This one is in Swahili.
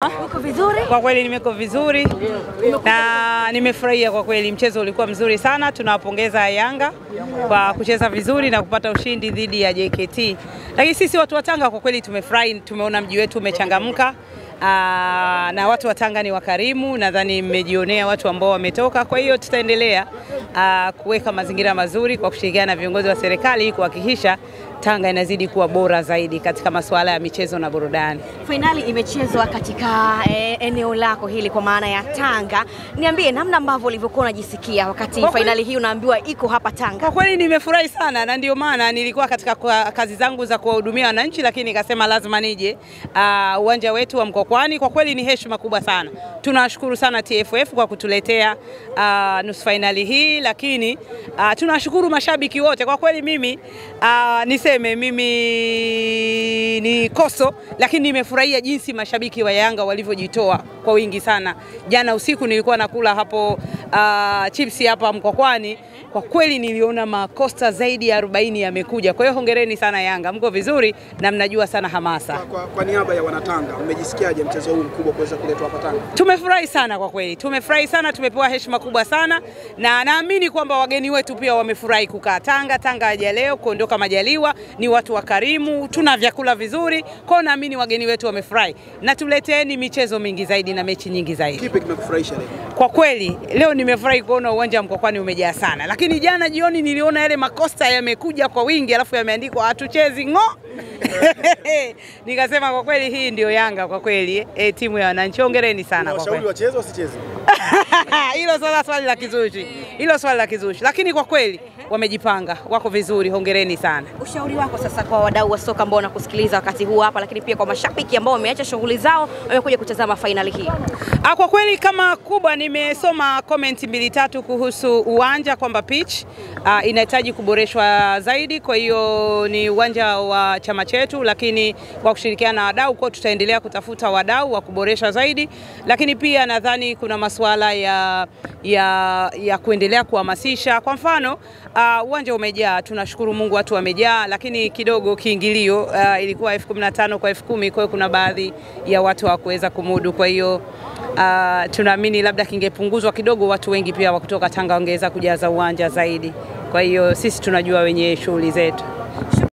Uko vizuri? Kwa kweli nimeko vizuri na nimefurahia kwa kweli, mchezo ulikuwa mzuri sana. Tunawapongeza Yanga kwa kucheza vizuri na kupata ushindi dhidi ya JKT. Lakini sisi watu wa Tanga kwa kweli tumefurahi, tumeona mji wetu umechangamka. Na watu wa Tanga ni wakarimu, nadhani mmejionea watu ambao wametoka. Kwa hiyo tutaendelea kuweka mazingira mazuri kwa kushirikiana na viongozi wa serikali kuhakikisha Tanga inazidi kuwa bora zaidi katika masuala ya michezo na burudani. Finali imechezwa katika eneo lako hili kwa maana ya Tanga. Niambie namna ambavyo ulivyokuwa unajisikia wakati finali hii unaambiwa iko hapa Tanga. Kwa kweli nimefurahi sana, na ndio maana nilikuwa katika kazi zangu za kuwahudumia wananchi, lakini nikasema lazima nije uwanja wetu wa Mkokwani. Kwa kweli ni heshima kubwa sana. Tunashukuru sana TFF kwa kutuletea nusu finali hii, lakini tunashukuru mashabiki wote. Kwa kweli mimi mimi ni koso, lakini nimefurahia jinsi mashabiki wa Yanga walivyojitoa kwa wingi sana. Jana usiku nilikuwa nakula hapo chipsi hapa Mkokwani. Kwa kweli niliona makosta zaidi ya 40 yamekuja. Kwa hiyo hongereni sana Yanga, mko vizuri na mnajua sana hamasa. Kwa niaba ya wanatanga, mmejisikiaje mchezo huu mkubwa kuweza kuletwa hapa Tanga? Tumefurahi sana kwa kweli. Tumefurahi sana, tumepewa heshima kubwa sana, na naamini kwamba wageni wetu pia wamefurahi kukaa Tanga. Tanga haja leo kuondoka majaliwa, ni watu wakarimu, tuna vyakula vizuri. Kwa hiyo naamini wageni wetu wamefurahi. Na tuleteeni michezo mingi zaidi na mechi nyingi zaidi. Kipi kimekufurahisha leo? Kwa kweli leo nimefurahi kuona uwanja Mkokwani umejaa sana. Lakini jana jioni niliona yale makosta yamekuja kwa wingi, alafu yameandikwa hatuchezi ngo. Nikasema kwa kweli hii ndio Yanga kwa kweli, timu ya wananchi. Hongereni sana kwa kweli. Wacheze wasicheze? Hilo swali la kizushi. Hilo swali la kizushi. Lakini kwa kweli wamejipanga, wako vizuri, hongereni sana. Ushauri wako sasa kwa wadau wa soka ambao wanakusikiliza wakati huu hapa, lakini pia kwa mashabiki ambao wameacha shughuli zao wamekuja kutazama finali hii? Kwa kweli kama kubwa nimesoma comment 2-3 kuhusu uwanja, kwamba pitch inahitaji kuboreshwa zaidi. Kwa hiyo ni uwanja wa chama chetu, lakini kwa kushirikiana na wadau kwa tutaendelea kutafuta wadau wa kuboresha zaidi. Lakini pia nadhani kuna masuala ya kuendelea kuhamasisha. Kwa mfano uwanja umejaa, tunashukuru Mungu watu wamejaa, lakini kidogo kiingilio ilikuwa 15,000 kwa 10,000, kwa hiyo kuna baadhi ya watu hawakuweza kumudu. Kwa hiyo tunaamini labda kingepunguzwa kidogo, watu wengi pia wa kutoka Tanga wangeweza kujaza uwanja zaidi. Kwa hiyo sisi tunajua wenye shughuli zetu.